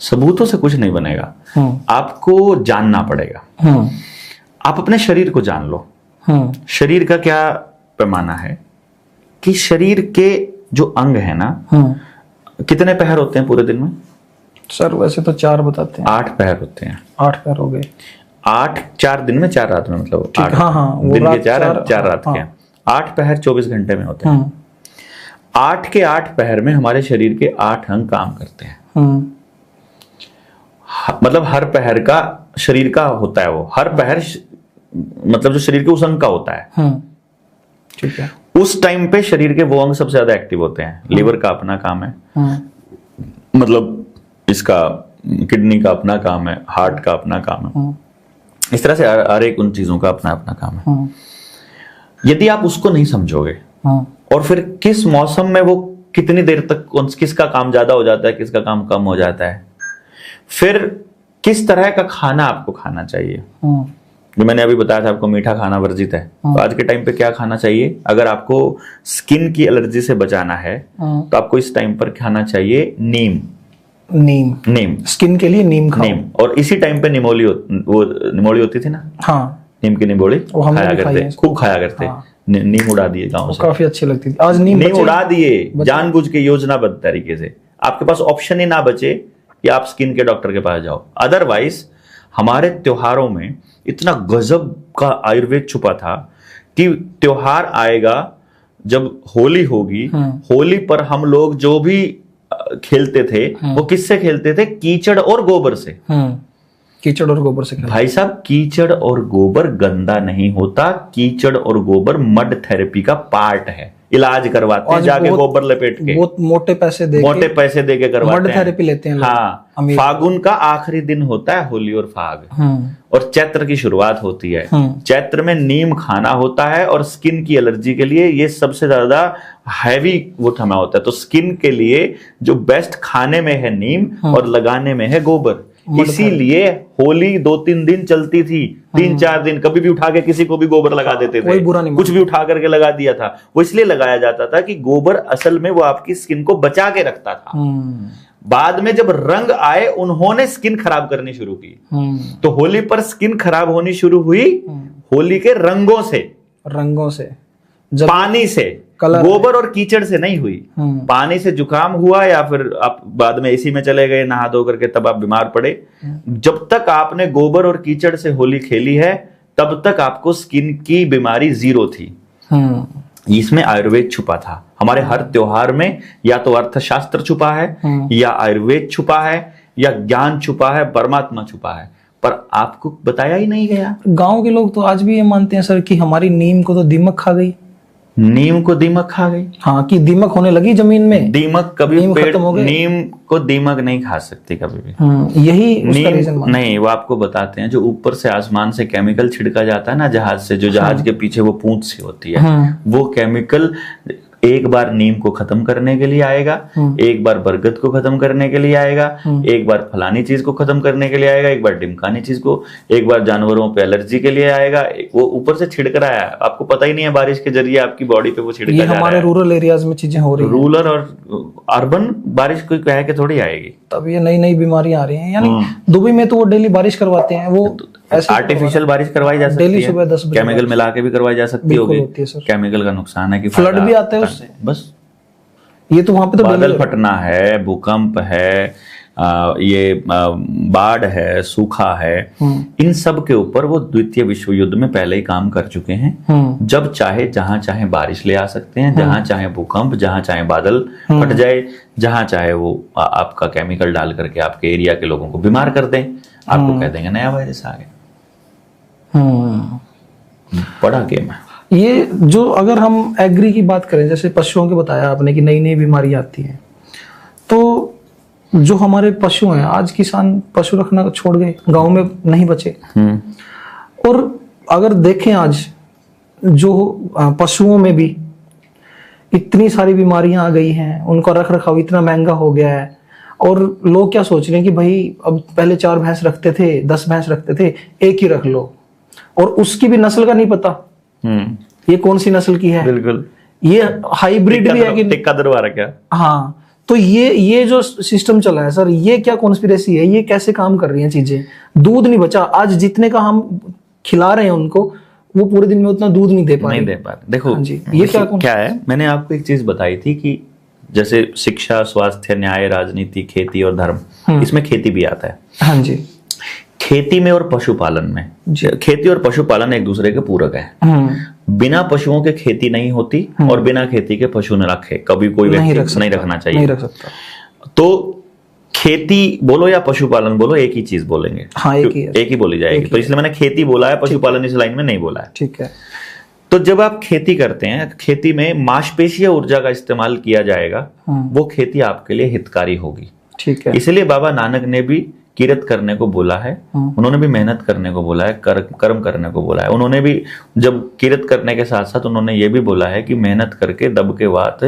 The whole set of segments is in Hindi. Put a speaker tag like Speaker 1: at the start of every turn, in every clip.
Speaker 1: सबूतों से कुछ नहीं बनेगा, आपको जानना पड़ेगा। आप अपने शरीर को जान लो। शरीर का क्या पैमाना है कि शरीर के जो अंग है ना, कितने पैर होते हैं पूरे दिन में?
Speaker 2: सर वैसे तो 4 बताते हैं।
Speaker 1: 8 पैर होते हैं।
Speaker 2: 8 पैर हो गए।
Speaker 1: 8 4 दिन में 4 रात में, मतलब 8
Speaker 2: हाँ,
Speaker 1: दिन के 4 रात के। 8 पैर 24 घंटे में होते हैं। 8 के 8 पैर में हमारे शरीर के 8 अंग काम करते हैं। मतलब हर पैर का शरीर का होता है, वो हर पैर मतलब जो शरीर के उस अंग का होता है।
Speaker 2: ठीक है।
Speaker 1: उस टाइम पे शरीर के वो अंग सबसे ज्यादा एक्टिव होते हैं। लिवर का अपना काम है, मतलब इसका किडनी का अपना काम है, हार्ट का अपना काम है। इस तरह से हर एक उन चीजों का अपना अपना काम है। यदि आप उसको नहीं समझोगे और फिर किस मौसम में वो कितनी देर तक किसका काम ज्यादा हो जाता है, किसका काम कम हो जाता है, फिर किस तरह का खाना आपको खाना चाहिए। जो मैंने अभी बताया था आपको, मीठा खाना वर्जित है, तो आज के टाइम पे क्या खाना चाहिए? अगर आपको स्किन की एलर्जी से बचाना है तो आपको इस टाइम पर खाना चाहिए नीम। नीम
Speaker 2: स्किन के लिए नीम खाओ।
Speaker 1: नीम। और इसी टाइम पे निमोली होती थी ना, नीम की निमोली खाया करते, खूब खाया करते। नीम उड़ा दिए गाँव से,
Speaker 2: काफी अच्छी लगती थी। आज नीम
Speaker 1: उड़ा दिए जानबूझ के, योजनाबद्ध तरीके से। आपके पास ऑप्शन ही ना बचे कि आप स्किन के डॉक्टर के पास जाओ। अदरवाइज हमारे त्योहारों में इतना गजब का आयुर्वेद छुपा था कि त्योहार आएगा, जब होली होगी, होली पर हम लोग जो भी खेलते थे वो किससे खेलते थे? कीचड़ और गोबर से।
Speaker 2: कीचड़ और गोबर से।
Speaker 1: भाई साहब, कीचड़ और गोबर गंदा नहीं होता। कीचड़ और गोबर मड थेरेपी का पार्ट है। इलाज करवाते हैं जाके गोबर लपेट के,
Speaker 2: बहुत मोटे पैसे दे के करवाते हैं, मड थेरेपी लेते हैं।
Speaker 1: हाँ, फागुन का आखिरी दिन होता है होली और फाग, और चैत्र की शुरुआत होती है। चैत्र में नीम खाना होता है, और स्किन की एलर्जी के लिए ये सबसे ज्यादा हैवी वो थमा होता है। तो स्किन के लिए जो बेस्ट खाने में है नीम, और लगाने में है गोबर। इसीलिए होली 2-3 दिन चलती थी, 3-4 दिन। कभी भी उठा के किसी को भी गोबर लगा देते थे, कुछ भी उठा करके लगा दिया था। वो इसलिए लगाया जाता था कि गोबर असल में वो आपकी स्किन को बचा के रखता था। बाद में जब रंग आए, उन्होंने स्किन खराब करनी शुरू की। तो होली पर स्किन खराब होनी शुरू हुई होली के रंगों से, पानी से, गोबर और कीचड़ से नहीं हुई। पानी से जुकाम हुआ, या फिर आप बाद में एसी में चले गए नहा धो करके, तब आप बीमार पड़े। जब तक आपने गोबर और कीचड़ से होली खेली है, तब तक आपको स्किन की बीमारी 0 थी। इसमें आयुर्वेद छुपा था। हमारे हर त्योहार में या तो अर्थशास्त्र छुपा है, या आयुर्वेद छुपा है, या ज्ञान छुपा है, परमात्मा छुपा है, पर आपको बताया ही नहीं गया।
Speaker 2: गांव के लोग तो आज भी ये मानते हैं सर कि हमारी नीम को तो दीमक खा गई।
Speaker 1: नीम को दीमक खा गई?
Speaker 2: हाँ, कि दीमक होने लगी जमीन में।
Speaker 1: दीमक कभी नीम को दीमक नहीं खा सकती कभी भी।
Speaker 2: यही
Speaker 1: नीम नहीं, वो आपको बताते हैं, जो ऊपर से आसमान से केमिकल छिड़का जाता है ना जहाज से, जो जहाज के पीछे वो पूंछ सी होती है, वो केमिकल एक बार नीम को खत्म करने के लिए आएगा, एक बार बरगद को खत्म करने के लिए आएगा, एक बार फलानी चीज को खत्म करने के लिए आएगा, एक बार डिमकानी चीज को, एक बार जानवरों पे एलर्जी के लिए आएगा। वो ऊपर से छिड़क रहा है, आपको पता ही नहीं है, बारिश के जरिए आपकी बॉडी पे वो छिड़का जा रहा है।
Speaker 2: हमारे रूरल एरियाज में चीजें हो रही है।
Speaker 1: रूरल और अर्बन बारिश कोई कह के थोड़ी आएगी,
Speaker 2: तब ये नई नई बीमारियां आ रही हैं। यानी दुबई में तो वो डेली बारिश करवाते हैं, वो
Speaker 1: आर्टिफिशियल बारिश करवाई जा सकती है,
Speaker 2: डेली सुबह 10 बजे
Speaker 1: केमिकल मिला के भी करवाई जा सकती होगी। केमिकल का नुकसान है कि
Speaker 2: फ्लड भी आता है उससे।
Speaker 1: बस
Speaker 2: ये तो वहां पे तो
Speaker 1: बादल फटना है, भूकंप है, ये बाढ़ है, सूखा है, इन सब के ऊपर वो द्वितीय विश्व युद्ध में पहले ही काम कर चुके हैं। जब चाहे जहां चाहे बारिश ले आ सकते हैं, जहां चाहे भूकंप, जहां चाहे बादल फट जाए, जहां चाहे वो आपका केमिकल डाल करके आपके एरिया के लोगों को बीमार कर दें। आपको कह देंगे नया वायरस आ गया। बड़ा गेम है
Speaker 2: ये। जो अगर हम एग्री की बात करें, जैसे पशुओं के बताया आपने कि नई नई बीमारी आती है, तो जो हमारे पशु हैं, आज किसान पशु रखना छोड़ गए, गांव में नहीं बचे। और अगर देखें आज जो पशुओं में भी इतनी सारी बीमारियां आ गई हैं, उनका रख रखाव इतना महंगा हो गया है, और लोग क्या सोच रहे हैं कि भाई अब पहले 4 भैंस रखते थे, 10 भैंस रखते थे, एक ही रख लो, और उसकी भी नस्ल का नहीं पता ये कौन सी नस्ल की है।
Speaker 1: बिल्कुल,
Speaker 2: ये हाइब्रिड भी है कि
Speaker 1: टिक्का दरबार क्या।
Speaker 2: हाँ, तो ये जो सिस्टम चला है सर, ये क्या कॉन्स्पिरेसी है, ये कैसे काम कर रही हैं चीजें? दूध नहीं बचा, आज जितने का हम खिला रहे हैं उनको, वो पूरे दिन में उतना दूध नहीं दे पा रहे।
Speaker 1: देखो
Speaker 2: जी, ये क्या
Speaker 1: है, मैंने आपको एक चीज बताई थी कि जैसे शिक्षा, स्वास्थ्य, न्याय, राजनीति, खेती और धर्म, इसमें खेती भी आता है।
Speaker 2: हाँ जी।
Speaker 1: खेती में और पशुपालन में, खेती और पशुपालन एक दूसरे के पूरक है। बिना पशुओं के खेती नहीं होती और बिना खेती के पशु न रखे कभी कोई व्यक्ति नहीं रखना चाहिए,
Speaker 2: नहीं रख सकता।
Speaker 1: तो खेती बोलो या पशुपालन बोलो, एक ही चीज बोलेंगे।
Speaker 2: हाँ, एक ही
Speaker 1: बोली जाएगी। तो इसलिए मैंने खेती बोला है, पशुपालन इस लाइन में नहीं बोला है।
Speaker 2: ठीक है।
Speaker 1: तो जब आप खेती करते हैं, खेती में मांसपेशीय ऊर्जा का इस्तेमाल किया जाएगा, वो खेती आपके लिए हितकारी होगी।
Speaker 2: ठीक है।
Speaker 1: इसलिए बाबा नानक ने भी किरत करने को बोला है, उन्होंने भी मेहनत करने को बोला है, कर्म करने को बोला है। उन्होंने भी जब किरत करने के साथ साथ उन्होंने ये भी बोला है कि मेहनत करके दब के वात,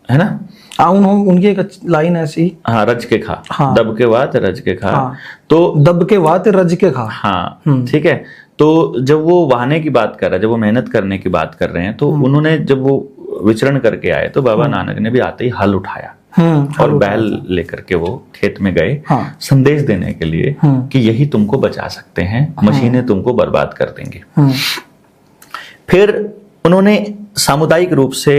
Speaker 1: है ना,
Speaker 2: उनकी एक लाइन ऐसी,
Speaker 1: हाँ, रज के खा।
Speaker 2: हाँ,
Speaker 1: दब के वात रज के खा।
Speaker 2: हाँ,
Speaker 1: तो
Speaker 2: दब के वात रज के खा।
Speaker 1: हाँ, ठीक है। तो जब वो वाहने की बात कर रहा है, जब वो मेहनत करने की बात कर रहे हैं, तो उन्होंने जब वो विचरण करके आए तो बाबा नानक ने भी आते ही हल उठाया और बैल लेकर के वो खेत में गए, संदेश देने के लिए कि यही तुमको बचा सकते हैं, मशीनें तुमको बर्बाद कर देंगे। फिर उन्होंने सामुदायिक रूप से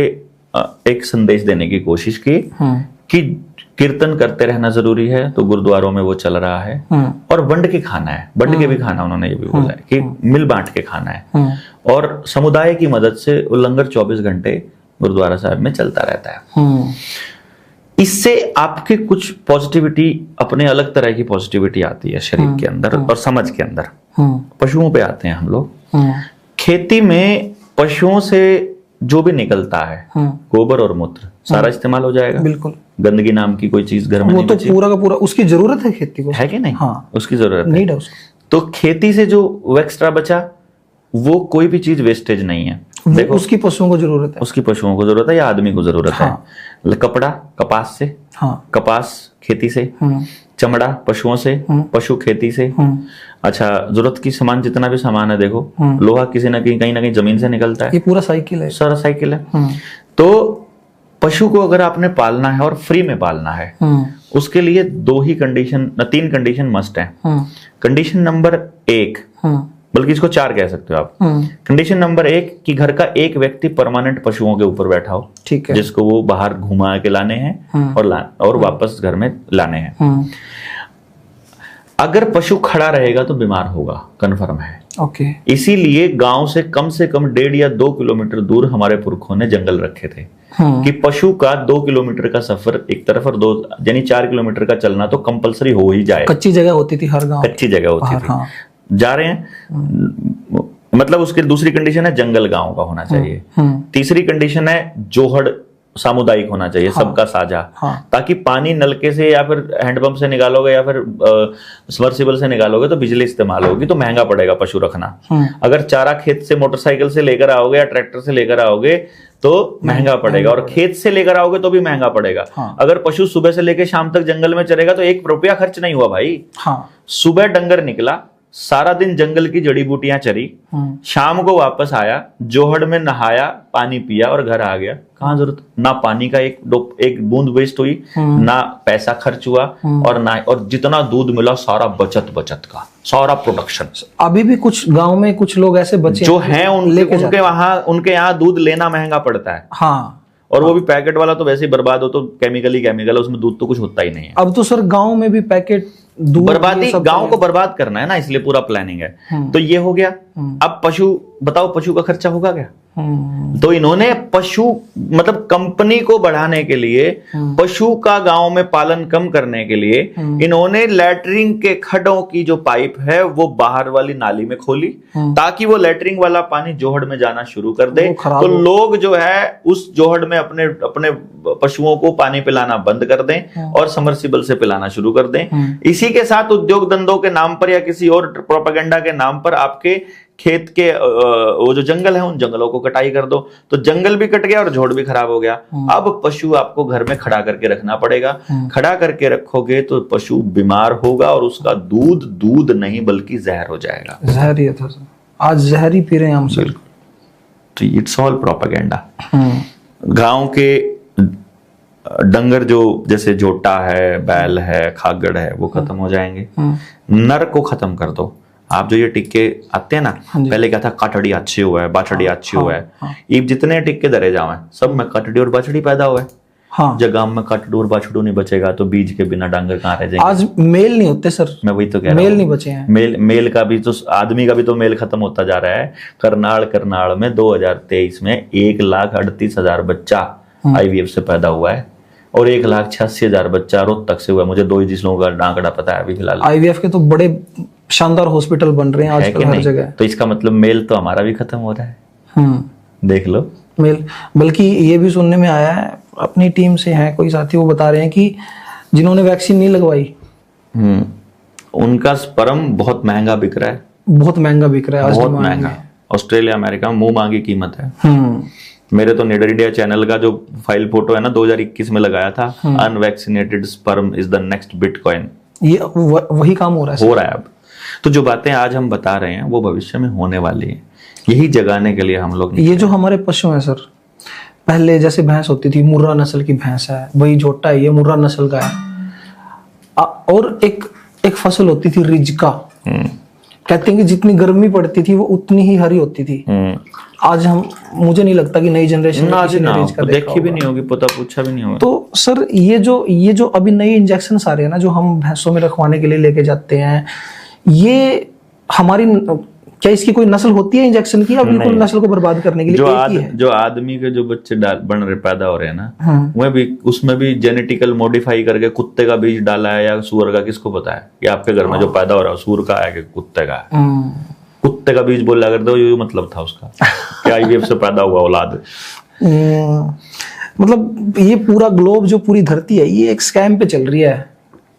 Speaker 1: एक संदेश देने की कोशिश की कि कीर्तन करते रहना जरूरी है, तो गुरुद्वारों में वो चल रहा है, और बंट के खाना है, बंट के भी खाना, उन्होंने ये भी बोला है कि मिल बांट के खाना है, और समुदाय की मदद से लंगर 24 घंटे गुरुद्वारा साहब में चलता रहता है। इससे आपके कुछ पॉजिटिविटी, अपने अलग तरह की पॉजिटिविटी आती है शरीर के अंदर और समझ के अंदर। पशुओं पे आते हैं हम लोग। खेती में पशुओं से जो भी निकलता है, गोबर और मूत्र, सारा इस्तेमाल हो जाएगा।
Speaker 2: बिल्कुल।
Speaker 1: गंदगी नाम की कोई चीज घर में
Speaker 2: वो तो पूरा का पूरा, उसकी जरूरत है खेती को,
Speaker 1: है कि नहीं?
Speaker 2: हाँ,
Speaker 1: उसकी जरूरत
Speaker 2: नीड है उसको।
Speaker 1: तो खेती से जो एक्स्ट्रा बचा, वो कोई भी चीज वेस्टेज नहीं है।
Speaker 2: देखो, उसकी पशुओं को जरूरत है,
Speaker 1: उसकी पशुओं को जरूरत है या आदमी को जरूरत है। कपड़ा कपास से, कपास खेती से, चमड़ा पशुओं से, पशु खेती से। अच्छा, जरूरत की सामान जितना भी सामान है, देखो लोहा किसी ना कहीं जमीन से निकलता है।
Speaker 2: ये पूरा साइकिल है,
Speaker 1: सारा साइकिल है। तो पशु को अगर आपने पालना है और फ्री में पालना है, उसके लिए 3 कंडीशन मस्ट है। कंडीशन नंबर 1, बल्कि इसको 4 कह सकते हो आप। कंडीशन नंबर 1 कि घर का एक व्यक्ति परमानेंट पशुओं के ऊपर बैठा हो, ठीक है, जिसको वो बाहर घुमा के लाने हैं और वापस घर में लाने हैं। अगर पशु खड़ा रहेगा तो बीमार होगा, कन्फर्म है।
Speaker 2: ओके।
Speaker 1: इसीलिए गांव से कम 1.5 या 2 किलोमीटर दूर हमारे पुरखों ने जंगल रखे थे कि पशु का 2 किलोमीटर का सफर एक तरफ और 2 यानी 4 किलोमीटर का चलना तो कंपलसरी हो ही जाए।
Speaker 2: कच्ची जगह होती थी हर गांव,
Speaker 1: कच्ची जगह होती थी। जा रहे हैं, मतलब उसकी दूसरी कंडीशन है जंगल गांव का होना चाहिए। तीसरी कंडीशन है जोहड़ सामुदायिक होना चाहिए, सबका साझा, ताकि पानी नलके से या फिर हैंडपंप से निकालोगे या फिर सबमर्सिबल से निकालोगे तो बिजली इस्तेमाल होगी, तो महंगा पड़ेगा पशु रखना। अगर चारा खेत से मोटरसाइकिल से लेकर आओगे या ट्रैक्टर से लेकर आओगे तो महंगा पड़ेगा, और खेत से लेकर आओगे तो भी महंगा पड़ेगा। अगर पशु सुबह से लेकर शाम तक जंगल में चलेगा तो 1 रुपया खर्च नहीं हुआ भाई। सुबह डंगर निकला, सारा दिन जंगल की जड़ी बूटियां चरी, शाम को वापस आया, जोहड़ में नहाया, पानी पिया और घर आ गया। कहां जरूरत, ना पानी का एक बूंद वेस्ट हुई, ना पैसा खर्च हुआ, और जितना दूध मिला सारा बचत का सारा प्रोडक्शन।
Speaker 2: अभी भी कुछ गांव में कुछ लोग ऐसे बचे
Speaker 1: जो हैं उनके यहाँ दूध लेना महंगा पड़ता है।
Speaker 2: हाँ,
Speaker 1: और वो भी पैकेट वाला तो वैसे ही बर्बाद हो, तो केमिकल, उसमें दूध तो कुछ होता ही नहीं है।
Speaker 2: अब तो सर गांव में भी पैकेट दूध,
Speaker 1: बर्बादी, गांव को बर्बाद करना है ना, इसलिए पूरा प्लानिंग है। तो ये हो गया। अब पशु, बताओ पशु का खर्चा होगा क्या? तो इन्होंने पशु मतलब कंपनी को बढ़ाने के लिए, पशु का गांव में पालन कम करने के लिए इन्होंने लैटरिन के खड्डों की जो पाइप है वो बाहर वाली नाली में खोली, ताकि वो लैटरिन वाला पानी जोहड़ में जाना शुरू कर दे। तो लोग जो है उस जोहड़ में अपने पशुओं को पानी पिलाना बंद कर दें और सबमर्सिबल से पिलाना शुरू कर दें। इसी के साथ उद्योग धंधों के नाम पर या किसी और प्रोपेगेंडा के नाम पर आपके खेत के वो जो जंगल है उन जंगलों को कटाई कर दो, तो जंगल भी कट गया और जोड़ भी खराब हो गया। अब पशु आपको घर में खड़ा करके रखना पड़ेगा। खड़ा करके रखोगे तो पशु बीमार होगा और उसका दूध नहीं बल्कि जहर हो जाएगा।
Speaker 2: जहर ही था सर, आज जहर ही पी रहे हैं हम सर।
Speaker 1: तो इट्स ऑल प्रोपेगेंडा। गांव के डंगर जो जैसे जोटा है, बैल है, खागड़ है, वो खत्म हो जाएंगे। नर को खत्म कर दो। आप जो ये टिक्के आते हैं ना, पहले क्या था, काटड़ी अच्छी हुआ है, बाछड़ी अच्छी हुआ है, ये जितने टिक्के धरे जावे सब में काटड़ी और बाछड़ी पैदा हुआ है।
Speaker 2: हाँ।
Speaker 1: जब गांव में काटड़ू और बाछड़ू नहीं बचेगा तो बीज के बिना डांगर कहाँ रह जाएंगे।
Speaker 2: आज मेल नहीं होते सर,
Speaker 1: मैं वही तो कह रहा हूँ,
Speaker 2: मेल नहीं बचे हैं।
Speaker 1: मेल का भी तो, आदमी का भी तो मेल खत्म होता जा रहा है। करनाल में 2023 में 1,38,000 बच्चा IVF से पैदा हुआ है और 1,86,000 बच्चा रोहतक से हुआ है। मुझे 2 लोगों का आंकड़ा पता है अभी फिलहाल।
Speaker 2: IVF के तो बड़े शानदार हॉस्पिटल बन रहे हैं आजकल हर जगह।
Speaker 1: तो इसका मतलब मेल तो हमारा भी खत्म हो रहा है। देख लो
Speaker 2: मेल। बल्कि ये भी सुनने में आया है, अपनी टीम से हैं कोई साथी, वो बता रहे हैं कि जिन्होंने वैक्सीन नहीं लगवाई
Speaker 1: उनका स्पर्म बहुत महंगा बिक रहा है,
Speaker 2: बहुत महंगा बिक रहा है आज
Speaker 1: बहुत महंगा। ऑस्ट्रेलिया अमेरिका में मुंह मांगी कीमत है। मेरे तो निडर इंडिया चैनल का जो फाइल फोटो है ना 2021 में लगाया था, unvaccinated sperm is the next bitcoin.
Speaker 2: ये वही काम हो रहा है
Speaker 1: अब। तो जो बातें आज हम बता रहे हैं वो भविष्य में होने वाली है, यही जगाने के लिए हम लोग।
Speaker 2: ये जो हमारे पशु हैं सर, पहले जैसे भैंस होती थी, मुर्रा नस्ल की भैंस है, वही जोटा है, ये मुर्रा नस्ल का है। और एक फसल होती थी रिजका, कहते हैं कि जितनी गर्मी पड़ती थी वो उतनी ही हरी होती थी। आज मुझे नहीं लगता कि नई जनरेशन में किसी ने रिजका
Speaker 1: देखी भी नहीं होगी, पता पूछा भी नहीं होगा।
Speaker 2: तो सर ये जो अभी नए इंजेक्शन आ रहे हैं ना, जो हम भैंसों में रखवाने के लिए लेके जाते हैं, ये हमारी क्या इसकी कोई नस्ल होती है इंजेक्शन की, या बिल्कुल नस्ल को बर्बाद करने के लिए?
Speaker 1: जो आदमी के जो बच्चे बन रहे पैदा हो रहे हैं ना, वह भी उसमें भी जेनेटिकल मॉडिफाई करके कुत्ते का बीज डाला है या सुअर का, किसको पता है कि आपके घर में जो पैदा हो रहा है सुअर का है कि कुत्ते का है। कुत्ते का बीज बोला कर दो, ये मतलब था उसका कि IVF से पैदा हुआ औलाद।
Speaker 2: मतलब ये पूरा ग्लोब, जो पूरी धरती है, ये एक स्कैम पे चल रही है,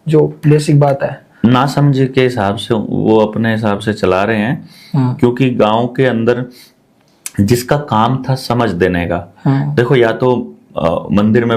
Speaker 2: जो बेसिक बात है।
Speaker 1: ना समझे के हिसाब से वो अपने हिसाब से चला रहे हैं, क्योंकि गांव के अंदर जिसका काम था समझ देने का, देखो या तो मंदिर में